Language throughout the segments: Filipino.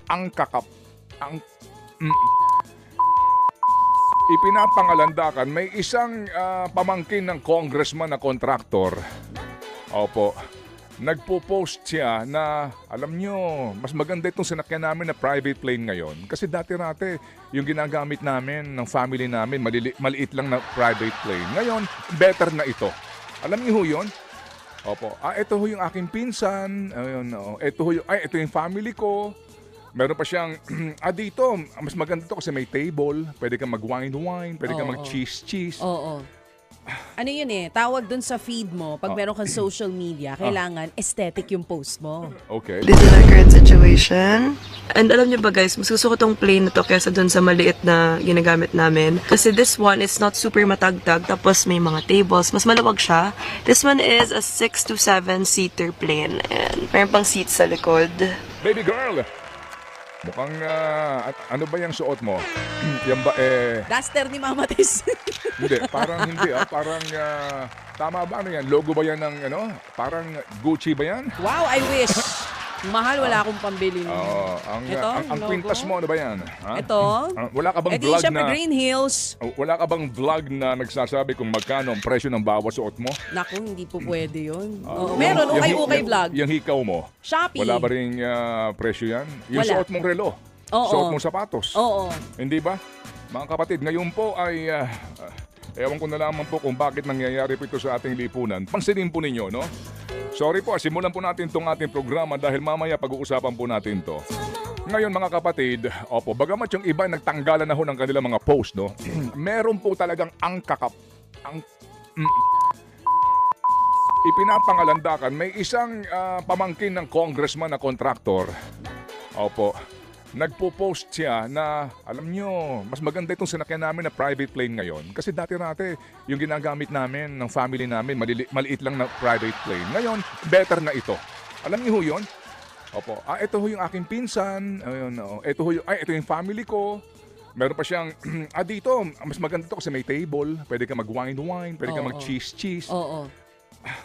ang kakap... Ang... Mm, ipinapangalandakan, may isang pamangkin ng congressman na kontraktor. Opo. Nagpo-post siya na, alam nyo, mas maganda itong sinakyan namin na private plane ngayon. Kasi dati-rate, yung ginagamit namin ng family namin, maliit lang na private plane. Ngayon, better na ito. Alam niyo ho yun? Opo. Ito ho yung aking pinsan. Ayun, ito yung family ko. Meron pa siyang, dito, mas maganda to kasi may table. Pwede kang mag-wine-wine, pwede kang mag-cheese-cheese. Oo. Ano yun tawag dun sa feed mo, pag meron kang social media, kailangan aesthetic yung post mo. Okay. This is our current situation. And alam niyo ba guys, mas gusto ko tong plane na to kesa dun sa maliit na ginagamit namin. Kasi this one is not super matagtag, tapos may mga tables, mas maluwag siya. This one is a 6 to 7 seater plane. And meron pang seats sa likod. Baby girl! Mukhang, ano ba yung suot mo? Yan ba, Duster ni Mama Tess. hindi, parang hindi, parang, tama ba, ano yan? Logo ba yan ng, parang Gucci ba yan? Wow, I wish. Mahal, wala akong pambili. Ang kwintas mo, ano ba yan? Ha? Ito? Wala ka bang Edi vlog syempre na, Green Hills. wala ka bang vlog na nagsasabi kung magkano ang presyo ng bawat suot mo? Naku, hindi po pwede yun. Meron, ukay-ukay vlog. Yung hikaw mo, Shopee. wala ba rin presyo yan? Yung Wala. suot mong relo, Oo. suot mong sapatos. Oo. Hindi ba? Mga kapatid, ngayon po ay, ewan ko na lamang po kung bakit nangyayari po ito sa ating lipunan. Pansinin po ninyo, no? Sorry po, simulan po natin itong ating programa dahil mamaya pag-uusapan po natin to. Ngayon mga kapatid, bagamat yung iba nagtanggalan na ho ng kanilang mga post, no? Meron po talagang ipinapangalandakan, may isang pamangkin ng congressman na kontraktor. Nagpo-post siya na, alam nyo, mas maganda itong sinakyan namin na private plane ngayon. Kasi dati-rate, yung ginagamit namin ng family namin, maliit lang na private plane. Ngayon, better na ito. Alam niyo ho yun? Ito ho yung aking pinsan. Ayun, ito yung family ko. Meron pa siyang, dito, mas maganda to kasi may table. Pwede kang mag-wine-wine, pwede kang mag-cheese-cheese. Oo.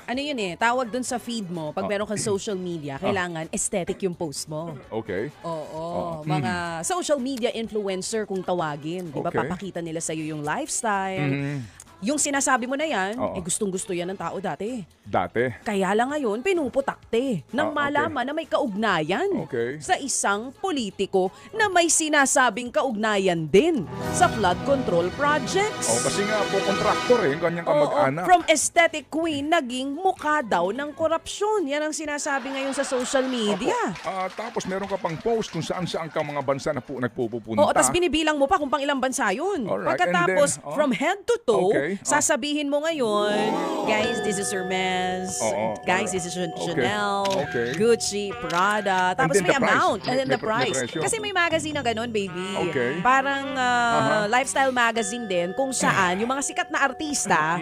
Ano yun tawag dun sa feed mo, pag meron kang social media, kailangan aesthetic yung post mo. Okay. Oo. Mga social media influencer kung tawagin. Di ba? Okay. Papakita nila sa'yo yung lifestyle. Yung sinasabi mo na yan, gustong-gusto yan ng tao dati. Dati. Kaya lang ngayon, pinuputakte nang Okay. malaman na may kaugnayan Okay. sa isang politiko na may sinasabing kaugnayan din sa flood control projects. Kasi nga po, kontraktor yung kanyang kamag-anak. From aesthetic queen, naging mukha daw ng korupsyon. Yan ang sinasabi ngayon sa social media. Tapos meron ka pang post kung saan-saan ka mga bansa na nagpupunta. Oo, tapos binibilang mo pa kung pang ilang bansa yun. Alright, Pagkatapos, and then, from head to toe, Okay. sasabihin mo ngayon, guys, this is Hermes, guys, this is Chanel, Okay. Gucci, Prada, tapos then may the price. amount, and then May the price. presyo. Kasi may magazine na ganun, baby. Okay. Parang lifestyle magazine din, kung saan yung mga sikat na artista,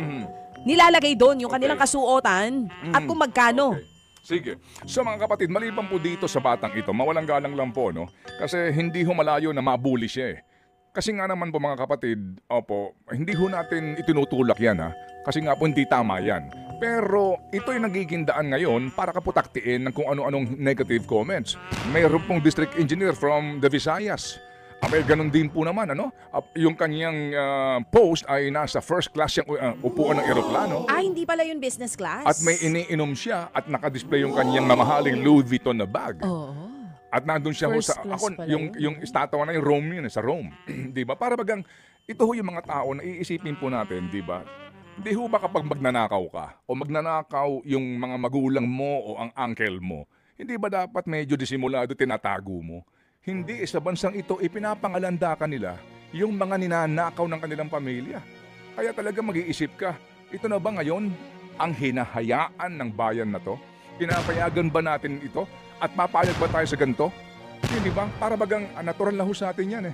nilalagay doon yung kanilang kasuotan at kung magkano. Okay. Sige. So mga kapatid, maliban po dito sa batang ito, mawalang galang lang po, no? Kasi hindi ho malayo na mabuli siya Kasi nga naman po mga kapatid, hindi ho natin itinutulak yan Kasi nga po hindi tama yan. Pero ito'y nagiging daan ngayon para kaputaktiin ng kung ano-anong negative comments. Mayroon pong district engineer from the Visayas. May ganun din po naman, yung kanyang post ay nasa first class yung upuan ng eroplano. Hindi pala yung business class. At may iniinom siya at nakadisplay yung kanyang mamahaling Louis Vuitton na bag. Oo. At nandun siya First sa class pala yung estatwa na yung Rome yun, sa Rome. 'Di ba? Para bagang ito ho yung mga tao na iisipin po natin, 'di ba? Hindi ho ba kapag magnanakaw ka o magnanakaw yung mga magulang mo o ang uncle mo, hindi ba dapat medyo disimulado tinatago mo? Hindi sa bansang ito ipinapangalandakan nila yung mga ninanakaw ng kanilang pamilya. Kaya talaga mag-iisip ka, ito na ba ngayon ang hinahayaan ng bayan na to? Pinapayagan ba natin ito? At papayag ba tayo sa ganito? Hindi ba? Para bagang natural na ho sa atin yan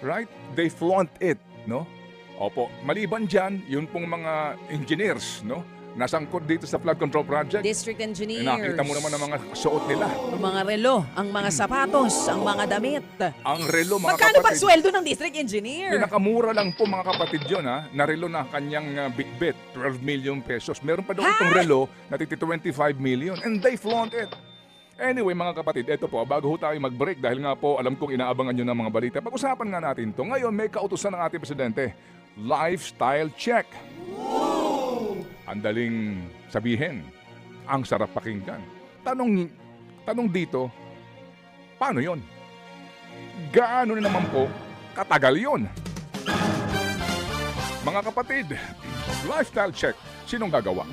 Right? They flaunt it, no? Maliban dyan, yun pong mga engineers, no? Nasangkot dito sa flood control project. District engineers. Nakita mo naman ang mga suot nila. Ang mga relo, ang mga sapatos, ang mga damit. Ang relo, mga Magkano ba kapatid. sweldo ng district engineer? Pinakamura lang po mga kapatid yun na relo na kanyang bitbit, 12 million pesos. Meron pa daw itong relo na 25 million and they flaunt it. Anyway, mga kapatid, eto po, bago ho tayo mag-break, dahil nga po, alam kong inaabangan nyo ng mga balita, pag-usapan nga natin to. Ngayon, may kautusan ng ating presidente, lifestyle check. Ang daling sabihin, ang sarap pakinggan. Tanong dito, paano yon? Gaano na naman po katagal yon? Mga kapatid, lifestyle check, sinong gagawa?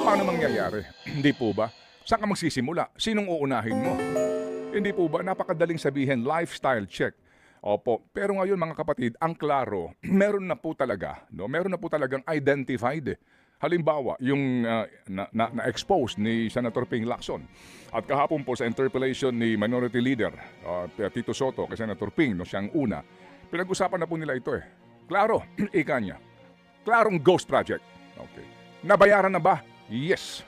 Paano mangyayari? Hindi po ba? Saan ka magsisimula? Sinong uunahin mo? Hindi po ba? Napakadaling sabihin, lifestyle check. Opo. Pero ngayon mga kapatid, ang klaro, meron na po talaga, no? Meron na po talagang identified. Halimbawa, yung na-expose ni Senator Ping Lacson. At kahapon po sa interpellation ni Minority Leader Tito Soto kay Senator Ping, no, siyang una, pinag-usapan na po nila ito eh. Klaro, ika niya. Klarong ghost project. Okay. Nabayaran na ba? Yes.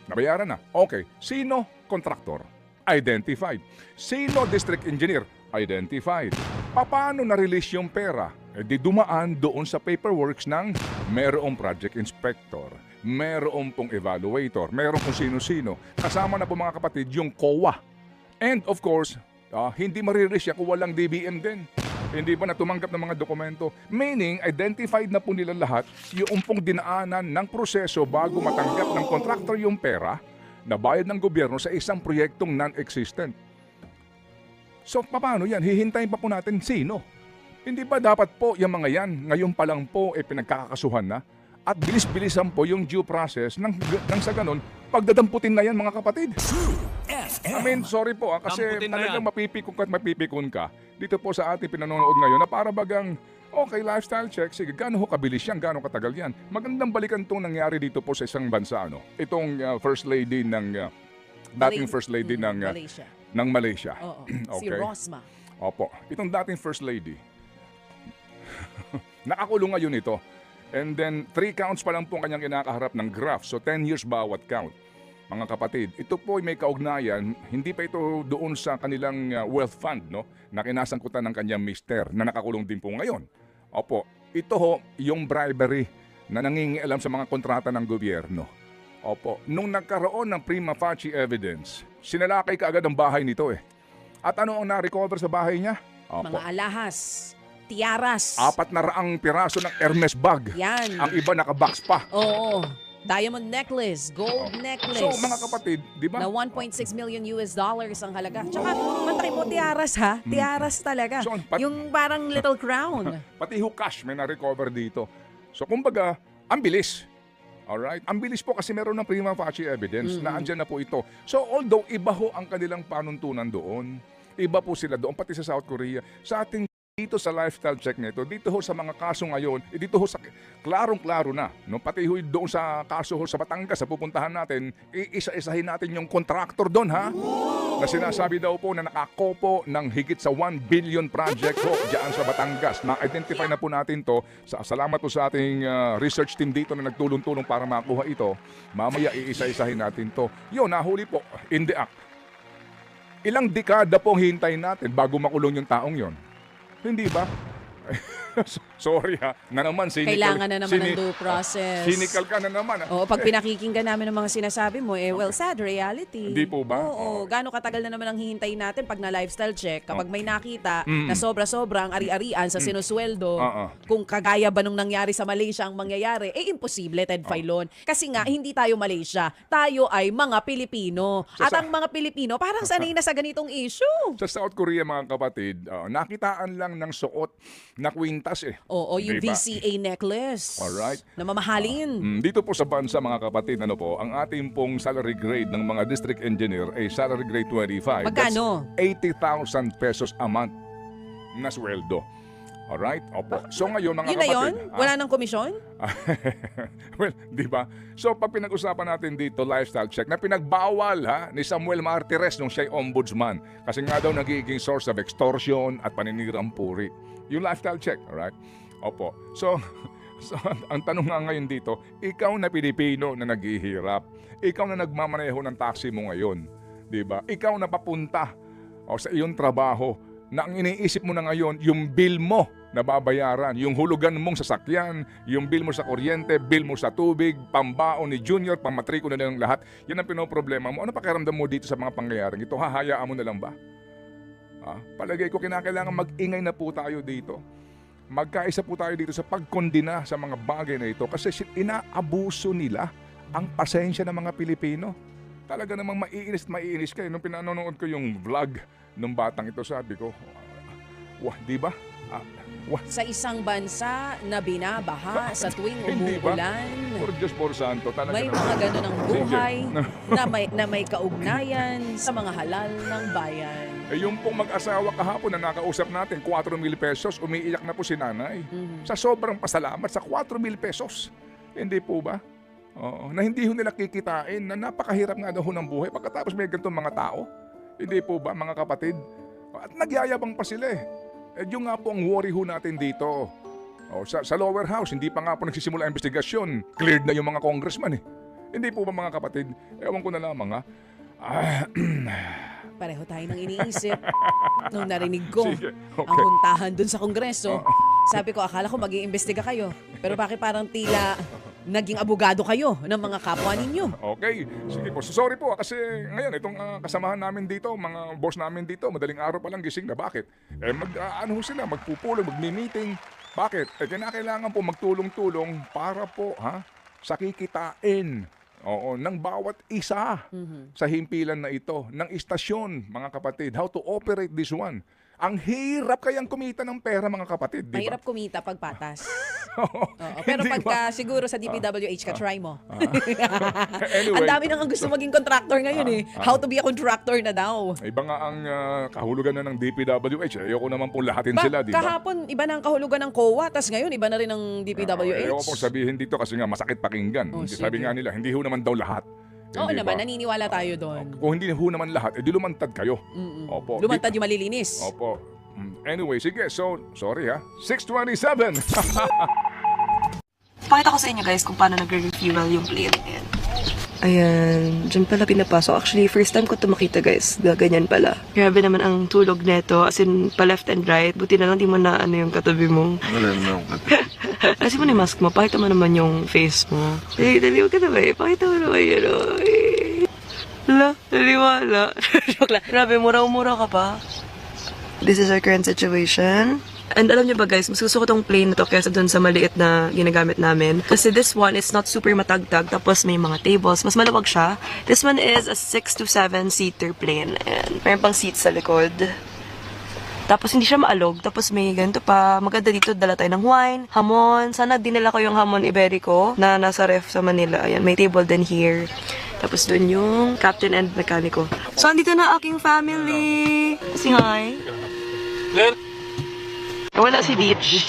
Nabayaran na. Okay. Sino? Contractor. Identified. Sino? District engineer. Identified. Paano na-release yung pera? Di dumaan doon sa paperworks ng merong project inspector, merong pong evaluator, merong kung sino-sino. Kasama na po mga kapatid yung COA. And of course, hindi ma-release yan kung walang DBM din. Hindi ba na tumanggap ng mga dokumento? Meaning, identified na po nila lahat yung pong dinaanan ng proseso bago matanggap ng contractor yung pera na bayad ng gobyerno sa isang proyektong non-existent. So, paano yan? Hihintayin pa po natin sino? Hindi ba dapat po yung mga yan, ngayon pa lang po, pinagkakasuhan na? At bilis-bilisan po yung due process nang sa ganun, pagdadamputin na yan mga kapatid. I mean, sorry po kasi Damputin na talagang yan. mapipikon ka dito po sa ating pinanonood ngayon na para bagang, okay, lifestyle check, sige, gaano ho kabilis yan, gaano katagal yan. Magandang balikan itong nangyari dito po sa isang bansa, ano? Itong First Lady ng, dating First Lady Malaysia. ng Malaysia. Oo. Si Okay. Rosma. Opo, itong dating First Lady, nakakulong ngayon ito. And then, 3 counts pa lang po ang kanyang kinakaharap ng graft. So, 10 years bawat count. Mga kapatid, ito po ay may kaugnayan, hindi pa ito doon sa kanilang wealth fund, no? Na kinasangkutan ng kanyang mister, na nakakulong din po ngayon. Opo, ito ho, yung bribery na nangingialam sa mga kontrata ng gobyerno. Opo, nung nagkaroon ng prima facie evidence, sinalakay kaagad ang bahay nito eh. At ano ang na-recover sa bahay niya? Opo. Mga alahas. Tiaras. 400 piraso ng Hermes bag. Yan. Ang iba nakabox pa. Oo. Diamond necklace, gold necklace. So mga kapatid, di ba? Na 1.6 million US dollars ang halaga. Tsaka, matry mo tiaras ha? Tiaras talaga. So, yung parang little crown. Pati ho cash may na-recover dito. So kumbaga, ang bilis. Alright? Ang bilis po kasi meron ng prima facie evidence na andyan na po ito. So although iba ho ang kanilang panuntunan doon, iba po sila doon, pati sa South Korea, sa ating dito sa lifestyle check nito, dito ho sa mga kaso ngayon, dito ho sa klarong-klaro na, no? Pati ho doon sa kaso ho sa Batangas, sa pupuntahan natin, iisa-isahin natin yung contractor doon, ha? Na sinasabi daw po na nakakopo ng higit sa 1 billion project ho diyan sa Batangas. Na-identify na po natin to. Salamat po sa ating research team dito na nagtulong-tulong para makuha ito. Mamaya iisa-isahin natin to. Yun, nahuli po, in the act. Ilang dekada pong hintayin natin bago makulong yung taong yon. Hindi ba? Sorry ha, na naman cynical. Kailangan na naman ng due process. Cynical ka na naman. Oo, pag pinakikinggan namin ng mga sinasabi mo, well, sad reality. Hindi po ba? Oo, gaano katagal na naman ang hihintayin natin pag na lifestyle check, kapag may nakita na sobra-sobra ang ari-arian sa sinusweldo, kung kagaya ba nung nangyari sa Malaysia ang mangyayari, imposible, Ted Filon. Kasi nga, hindi tayo Malaysia. Tayo ay mga Pilipino. At ang mga Pilipino, parang sanay na sa ganitong issue. Sa South Korea, mga kapatid, nakitaan lang ng suot na kwintas eh. Oo, yung Diba? VCA necklace. Alright. Na mamahalin. Dito po sa bansa, mga kapatid, ano po, ang ating pong salary grade ng mga district engineer ay salary grade 25. Magkano? That's 80,000 pesos a month na sweldo. Alright? Opo. So ngayon, mga Yun na kapatid. yun? Wala nang komisyon? Well, di ba? So pag pinag-usapan natin dito, lifestyle check, na pinagbawal ha, ni Samuel Martires nung siya'y ombudsman. Kasi nga daw nagiging source of extortion at paninirang puri. Yung lifestyle check, alright? Opo. So ang tanong nga ngayon dito, ikaw na Pilipino na naghihirap, ikaw na nagmamaneho ng taxi mo ngayon, di ba? Ikaw na papunta sa iyong trabaho, na ang iniisip mo na ngayon, yung bill mo nababayaran. Yung hulugan mong sasakyan, yung bill mo sa kuryente, bill mo sa tubig, pambaon ni Junior, pamatriko na lang lahat. Yan ang pinoproblema mo. Ano pakiramdam mo dito sa mga pangyayaring ito? Hahayaan mo na lang ba? Palagay ko kinakailangan mag-ingay na po tayo dito. Magkaisa po tayo dito sa pagkondina sa mga bagay na ito kasi inaabuso nila ang pasensya ng mga Pilipino. Talaga namang maiinis kayo. Nung pinanonood ko yung vlog ng batang ito, sabi ko, wah, di ba? Wah. Sa isang bansa na binabaha sa tuwing Hindi ba? umuulan, Por Diyos, por Santo. Talaga may naman. mga ganun ang buhay Sige. na may kaugnayan sa mga halal ng bayan. Yung pong mag-asawa kahapon na nakausap natin, 4,000 pesos, umiiyak na po si nanay. Sa sobrang pasalamat sa 4,000 pesos. Hindi po ba? Oo, na hindi ho nila kikitain, na napakahirap nga daw ho ng buhay pagkatapos may ganitong mga tao. Hindi po ba, mga kapatid? At nagyayabang pa sila eh. Yung nga po ang worry ho natin dito. Sa lower house, hindi pa nga po nagsisimula ang investigasyon. Cleared na yung mga congressman eh. Hindi po ba, mga kapatid? Ewan ko na lamang ha. Pareho tayo nang iniisip. Nung narinig ko Sige, okay. ang puntahan dun sa Kongreso, sabi ko, akala ko mag-iimbestiga kayo. Pero bakit parang tila naging abogado kayo ng mga kapwa ninyo? Okay, sige po. So, sorry po kasi ngayon itong kasamahan namin dito, mga boss namin dito, madaling araw pa lang gising na. Bakit? Sila, magpupulong, magmi-meeting. Bakit? Kinakailangan po magtulong-tulong para po sa kikitain ng bawat isa sa himpilan na ito, ng istasyon, mga kapatid. How to operate this one. Ang hirap kayang kumita ng pera, mga kapatid, di ba? Mahirap kumita pag patas. Oo, pero Hindi pagka siguro sa DPWH ka, try mo. Anyway. Ang dami nang gusto maging contractor ngayon eh. How to be a contractor na daw. Iba nga ang kahulugan na ng DPWH. Ayoko naman pong lahatin sila, di ba? Kahapon, iba na ang kahulugan ng COA, tas ngayon, iba na rin ang DPWH. Ayoko pong sabihin dito kasi nga masakit pakinggan. Sige. Sabi nga nila, hindi ho naman daw lahat. Oo Hindi naman, ba? naniniwala tayo doon. Kung hindi ho naman lahat, edi lumantad kayo. Opo. Lumantad yung malilinis. Opo. Anyway, sige. So, sorry 6:27. Pakita ko sa inyo guys kung paano nagre-refuel yung plane. Ayan. Ayan, dyan pala pinapasok. Actually, first time ko ito makita guys. Ganyan pala. Grabe naman ang tulog neto. As in, pa left and right. Buti na lang di mo na ano yung katabi mo. Wala naman ako. Kasi mo na yung mask mo. Pakita mo naman yung face mo. Dali, huwag ka na ba eh. Pakita mo naman yun. Hala, naliwala. Joke lang. Grabe, mura-mura ka pa. This is our current situation. And alam niyo ba guys, mas gusto ko tong plane na to kaysa dun sa maliit na ginagamit namin. Kasi this one is not super matagtag, tapos may mga tables. Mas malawag siya. This one is a 6 to 7 seater plane. And mayroon pang seats sa likod. Tapos hindi siya maalog. Tapos may ganito pa. Maganda dito, dala tayo ng wine, hamon. Sana dinala ko yung hamon Iberico na nasa ref sa Manila. Ayan, may table din here. Tapos dun yung captain and mekaniko. So, andito na aking family. Say hi. Wala si Beach.